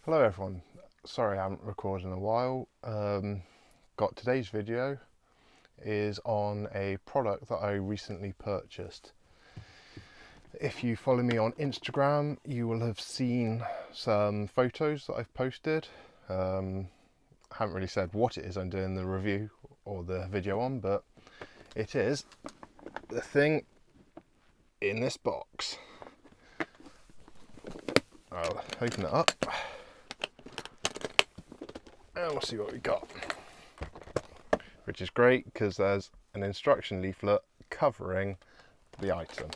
Hello everyone, sorry I haven't recorded in a while. Got today's video is on a product that I recently purchased. If you follow me on Instagram, you will have seen some photos that I've posted. I haven't really said what it is I'm doing the review or the video on, but it is the thing in this box. I'll open it up and we'll see what we got, which is great because there's an instruction leaflet covering the item.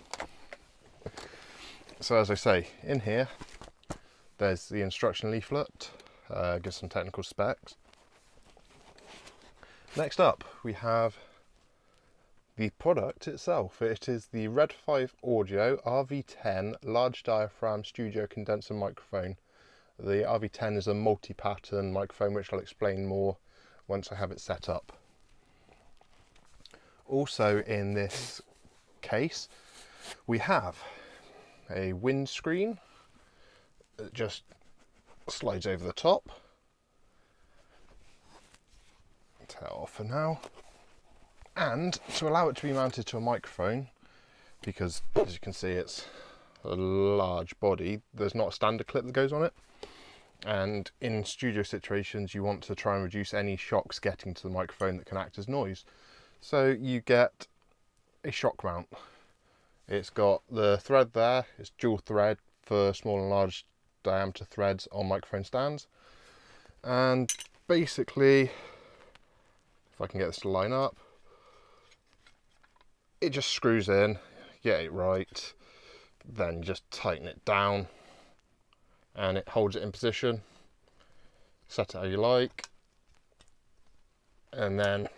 So as I say, in here there's the instruction leaflet, gives some technical specs. Next up we have the product itself. It is the Red5 Audio RV10 large diaphragm studio condenser microphone. The RV10 is a multi-pattern microphone, which I'll explain more once I have it set up. Also in this case, we have a windscreen that just slides over the top. Take that off for now. And to allow it to be mounted to a microphone, because as you can see it's a large body, there's not a standard clip that goes on it. And in studio situations you want to try and reduce any shocks getting to the microphone that can act as noise. So you get a shock mount. It's got the thread there, it's dual thread for small and large diameter threads on microphone stands. And basically, if I can get this to line up, it just screws in, get it right, then just tighten it down and it holds it in position. Set it how you like, and then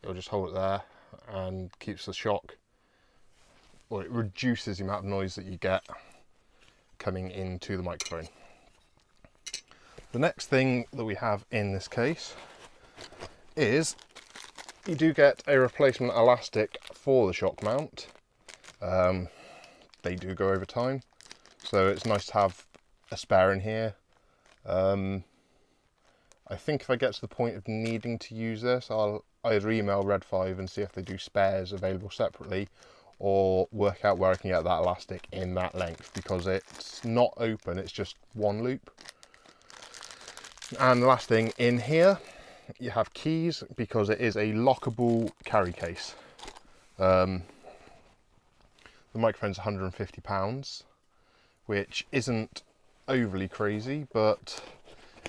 it'll just hold it there and keeps the shock, or it reduces the amount of noise that you get coming into the microphone. The next thing that we have in this case is you do get a replacement elastic for the shock mount. They do go over time, so it's nice to have a spare in here. I think if I get to the point of needing to use this, I'll either email Red5 and see if they do spares available separately, or work out where I can get that elastic in that length, because it's not open, it's just one loop. And the last thing in here, you have keys, because it is a lockable carry case. The microphone's £150, which isn't overly crazy, but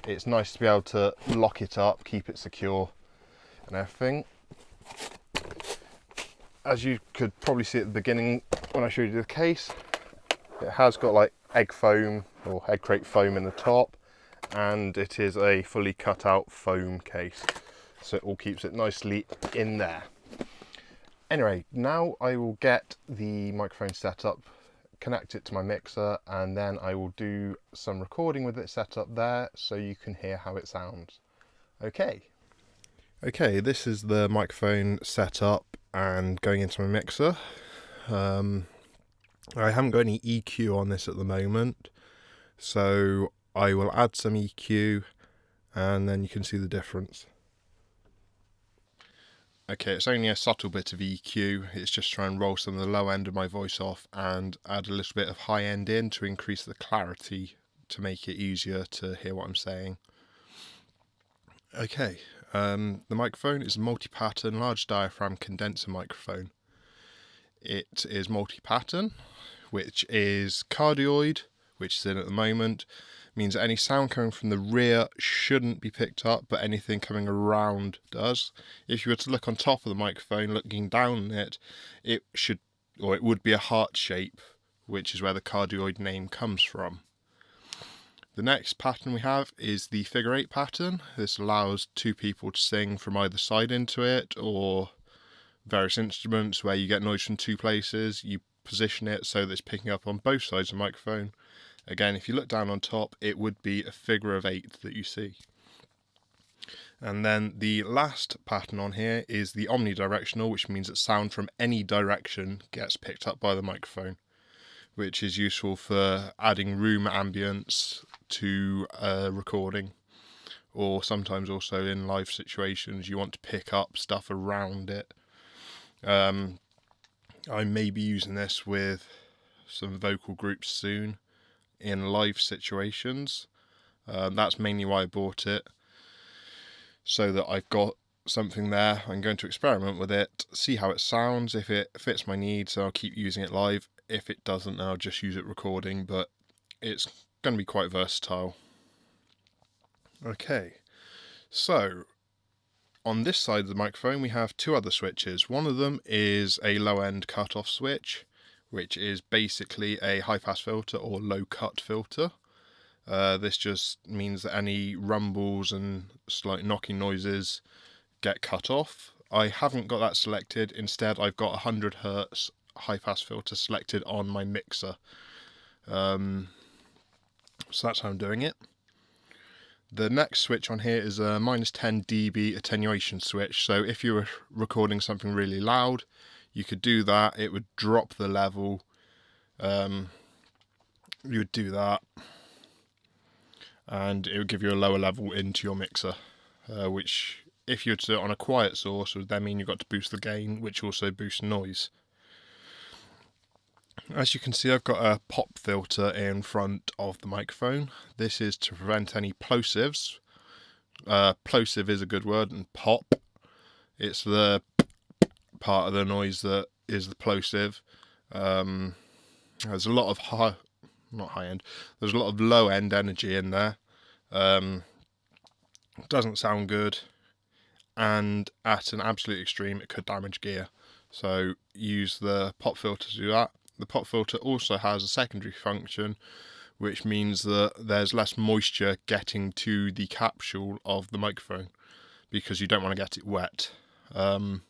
it's nice to be able to lock it up, keep it secure and everything. As you could probably see at the beginning when I showed you the case, it has got like egg foam or egg crate foam in the top, and it is a fully cut out foam case, so it all keeps it nicely in there. Anyway, now I will get the microphone set up, connect it to my mixer, and then I will do some recording with it set up there so you can hear how it sounds. Okay, this is the microphone set up and going into my mixer. I haven't got any EQ on this at the moment, so I will add some EQ and then you can see the difference. Okay, it's only a subtle bit of EQ, it's just trying to roll some of the low end of my voice off and add a little bit of high end in to increase the clarity to make it easier to hear what I'm saying. Okay, the microphone is a multi-pattern large diaphragm condenser microphone. It is multi-pattern, which is cardioid, which is in at the moment, means that any sound coming from the rear shouldn't be picked up, but anything coming around does. If you were to look on top of the microphone, looking down it, it should, or it would be a heart shape, which is where the cardioid name comes from. The next pattern we have is the figure 8 pattern. This allows two people to sing from either side into it, or various instruments where you get noise from two places. You position it so that it's picking up on both sides of the microphone. Again, if you look down on top, it would be a figure of 8 that you see. And then the last pattern on here is the omnidirectional, which means that sound from any direction gets picked up by the microphone, which is useful for adding room ambience to a recording, or sometimes also in live situations you want to pick up stuff around it. I may be using this with some vocal groups soon in live situations. That's mainly why I bought it, so that I've got something there. I'm going to experiment with it, see how it sounds. If it fits my needs, I'll keep using it live. If it doesn't, I'll just use it recording, but it's going to be quite versatile. Okay, so on this side of the microphone we have two other switches. One of them is a low end cutoff switch, which is basically a high pass filter or low cut filter. This just means that any rumbles and slight knocking noises get cut off. I haven't got that selected. Instead, I've got 100 Hz high pass filter selected on my mixer. So that's how I'm doing it. The next switch on here is a -10 dB attenuation switch. So if you were recording something really loud, you could do that. It would drop the level. You would do that, and it would give you a lower level into your mixer, which, if you were to do it on a quiet source, would then mean you've got to boost the gain, which also boosts noise. As you can see, I've got a pop filter in front of the microphone. This is to prevent any plosives. Plosive is a good word, and pop, it's the part of the noise that is the plosive. There's a lot of there's a lot of low end energy in there. Doesn't sound good, and at an absolute extreme it could damage gear. So use the pop filter to do that. The pop filter also has a secondary function, which means that there's less moisture getting to the capsule of the microphone, because you don't want to get it wet. The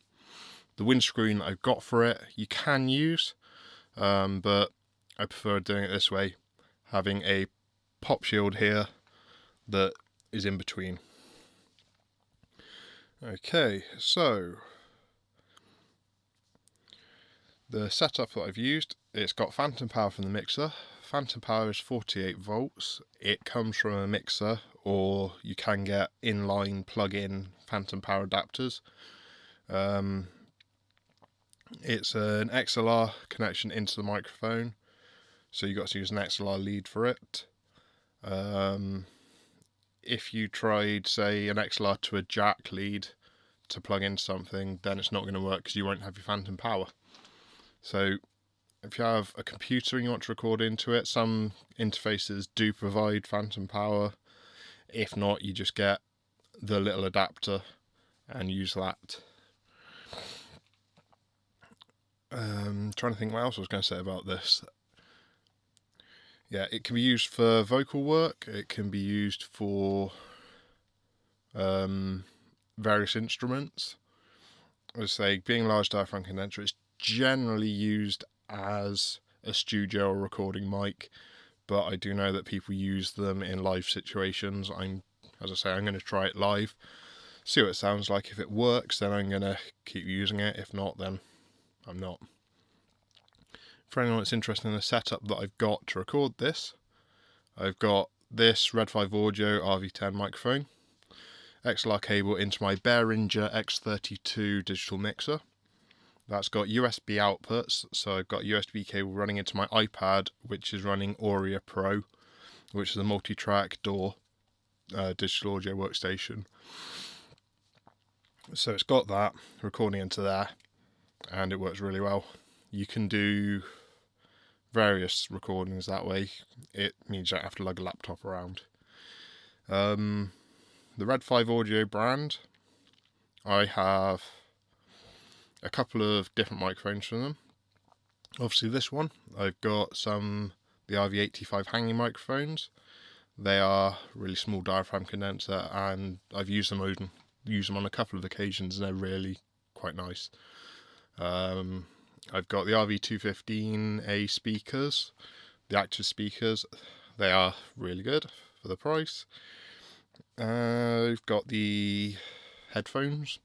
windscreen I've got for it you can use, but I prefer doing it this way, having a pop shield here that is in between. Okay, so the setup that I've used, it's got phantom power from the mixer. Phantom power is 48 volts. It comes from a mixer, or you can get inline plug-in phantom power adapters. It's an XLR connection into the microphone, so you've got to use an XLR lead for it. If you tried, say, an XLR to a jack lead to plug in something, then it's not going to work because you won't have your phantom power. So if you have a computer and you want to record into it, some interfaces do provide phantom power. If not, you just get the little adapter and use that. Trying to think what else I was going to say about this. Yeah, it can be used for vocal work. It can be used for various instruments. I would say, being a large diaphragm condenser, it's generally used as a studio or recording mic, but I do know that people use them in live situations. As I say, I'm going to try it live, see what it sounds like. If it works, then I'm going to keep using it. If not, then I'm not. For anyone that's interested in the setup that I've got to record this, I've got this Red5 Audio RV10 microphone, XLR cable into my Behringer X32 digital mixer. That's got USB outputs, so I've got USB cable running into my iPad, which is running Aurea Pro, which is a multi-track DAW digital audio workstation. So it's got that recording into there, and it works really well. You can do various recordings that way. It means you don't have to lug a laptop around. The Red5 Audio brand, I have a couple of different microphones from them. Obviously this one, I've got the RV85 hanging microphones. They are really small diaphragm condenser, and I've used them on a couple of occasions, and they're really quite nice. I've got the RV215A speakers, the active speakers. They are really good for the price. I've got the headphones,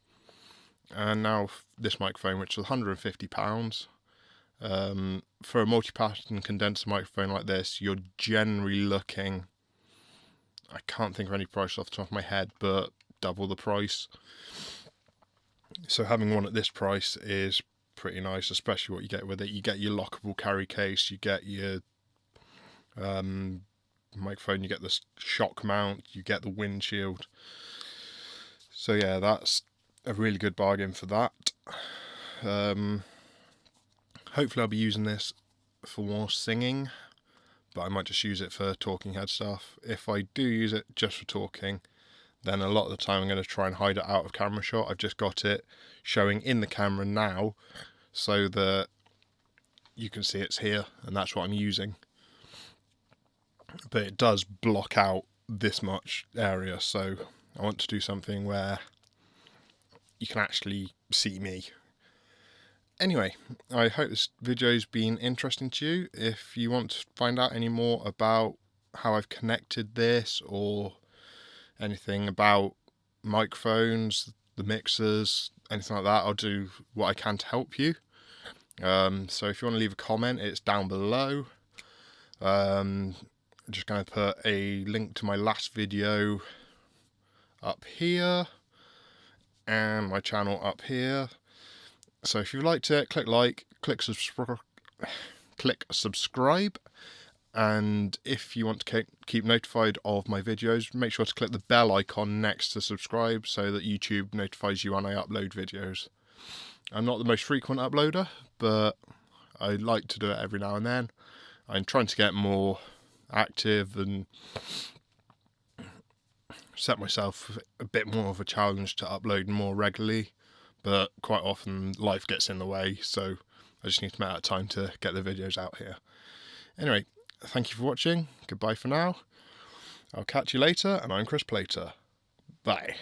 and now this microphone, which is £150. For a multi-pattern condenser microphone like this, you're generally looking I can't think of any price off the top of my head, but double the price. So having one at this price is pretty nice, especially what you get with it. You get your lockable carry case, you get your microphone, you get the shock mount, you get the windshield. So yeah, that's a really good bargain for that. Hopefully I'll be using this for more singing, but I might just use it for talking head stuff. If I do use it just for talking, then a lot of the time I'm going to try and hide it out of camera shot. I've just got it showing in the camera now so that you can see it's here, and that's what I'm using. But it does block out this much area, so I want to do something where you can actually see me. Anyway, I hope this video's been interesting to you. If you want to find out any more about how I've connected this, or anything about microphones, the mixers, anything like that, I'll do what I can to help you. So if you want to leave a comment, it's down below. I'm just going to put a link to my last video up here and my channel up here. So if you liked it, click like, click subscribe, and if you want to keep notified of my videos, make sure to click the bell icon next to subscribe so that YouTube notifies you when I upload videos. I'm not the most frequent uploader, but I like to do it every now and then. I'm trying to get more active and set myself a bit more of a challenge to upload more regularly, but quite often life gets in the way, so I just need to make that time to get the videos out here. Anyway, thank you for watching. Goodbye for now. I'll catch you later, and I'm Chris Plater. Bye.